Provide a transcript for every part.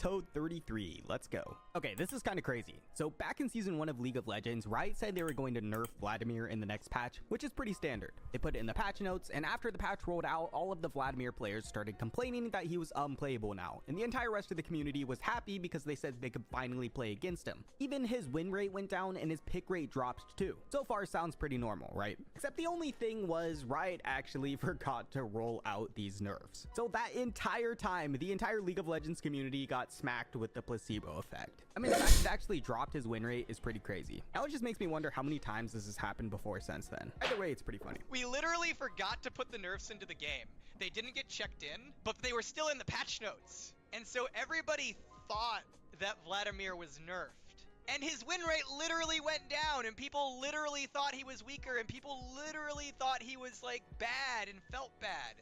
episode 33. Let's go. Okay, this is kind of crazy. So back in season 1 of League of Legends, Riot said they were going to nerf Vladimir in the next patch, which is pretty standard. They put it in the patch notes, and after the patch rolled out, all of the Vladimir players started complaining that he was unplayable now, and the entire rest of the community was happy because they said they could finally play against him. Even his win rate went down and his pick rate dropped too. So far sounds pretty normal, right? Except the only thing was Riot actually forgot to roll out these nerfs. So that entire time, the entire League of Legends community got smacked with the placebo effect. I mean, the fact it actually dropped his win rate is pretty crazy. Now it just makes me wonder how many times this has happened before since then. Either way, it's pretty funny. We literally forgot to put the nerfs into the game. They didn't get checked in, but they were still in the patch notes. And so everybody thought that Vladimir was nerfed. And his win rate literally went down, and people literally thought he was weaker, and people literally thought he was like bad and felt bad.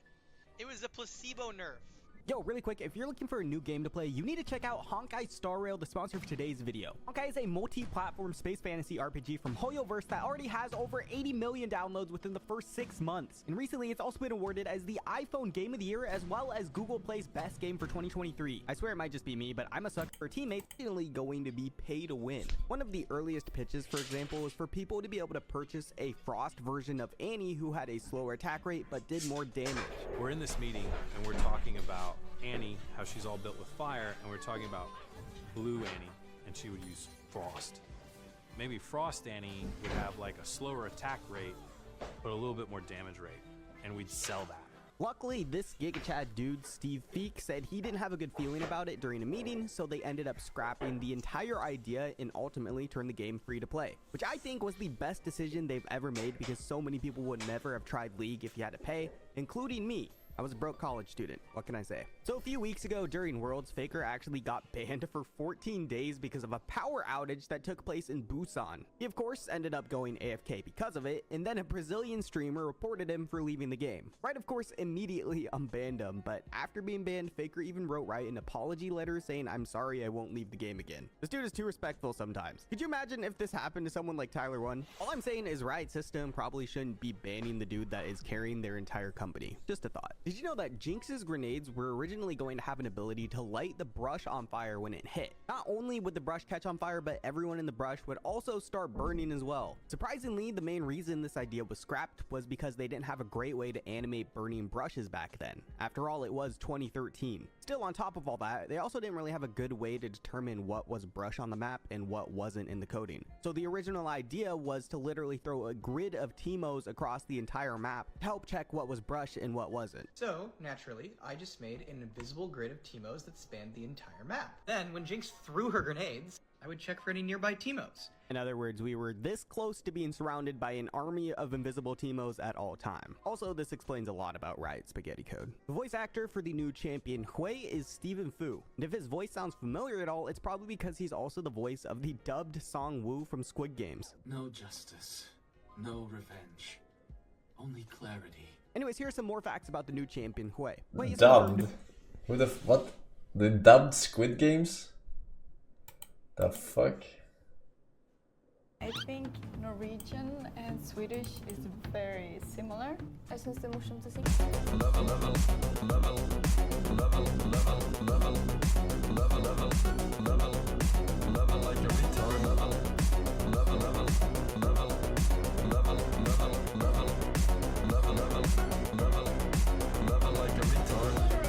It was a placebo nerf. Yo, really quick, if you're looking for a new game to play, you need to check out Honkai Star Rail, the sponsor for today's video. Honkai is a multi-platform space fantasy RPG from HoYoverse that already has over 80 million downloads within the first 6 months. And recently, it's also been awarded as the iPhone Game of the Year, as well as Google Play's best game for 2023. I swear it might just be me, but I'm a sucker for teammates finally going to be pay to win. One of the earliest pitches, for example, was for people to be able to purchase a Frost version of Annie who had a slower attack rate but did more damage. We're in this meeting and we're talking about Annie, how she's all built with fire, and we're talking about blue Annie, and she would use Frost. Maybe Frost Annie would have like a slower attack rate, but a little bit more damage rate, and we'd sell that. Luckily, this GigaChad dude, Steve Feek, said he didn't have a good feeling about it during a meeting, so they ended up scrapping the entire idea and ultimately turned the game free to play, which I think was the best decision they've ever made because so many people would never have tried League if you had to pay, including me. I was a broke college student. What can I say? So a few weeks ago during Worlds, Faker actually got banned for 14 days because of a power outage that took place in Busan. He of course ended up going AFK because of it, and then a Brazilian streamer reported him for leaving the game. Riot of course immediately unbanned him, but after being banned, Faker even wrote Riot an apology letter saying, "I'm sorry, I won't leave the game again." This dude is too respectful sometimes. Could you imagine if this happened to someone like Tyler 1? All I'm saying is Riot system probably shouldn't be banning the dude that is carrying their entire company. Just a thought. Did you know that Jinx's grenades were originally going to have an ability to light the brush on fire when it hit? Not only would the brush catch on fire, but everyone in the brush would also start burning as well. Surprisingly, the main reason this idea was scrapped was because they didn't have a great way to animate burning brushes back then. After all, it was 2013. Still, on top of all that, they also didn't really have a good way to determine what was brush on the map and what wasn't in the coding. So the original idea was to literally throw a grid of Teemos across the entire map to help check what was brush and what wasn't. So, naturally, I just made an invisible grid of Teemos that spanned the entire map. Then, when Jinx threw her grenades, I would check for any nearby Teemos. In other words, we were this close to being surrounded by an army of invisible Teemos at all time. Also, this explains a lot about Riot's spaghetti code. The voice actor for the new champion Hui is Stephen Fu, and if his voice sounds familiar at all, it's probably because he's also the voice of the dubbed Song Woo from Squid Games. No justice, no revenge, only clarity. Anyways, here are some more facts about the new champion Hui. Hui is Dubbed? Who the what? The dubbed Squid Games? The fuck? I think Norwegian and Swedish is very similar. Jeg synes det er morsomt å si.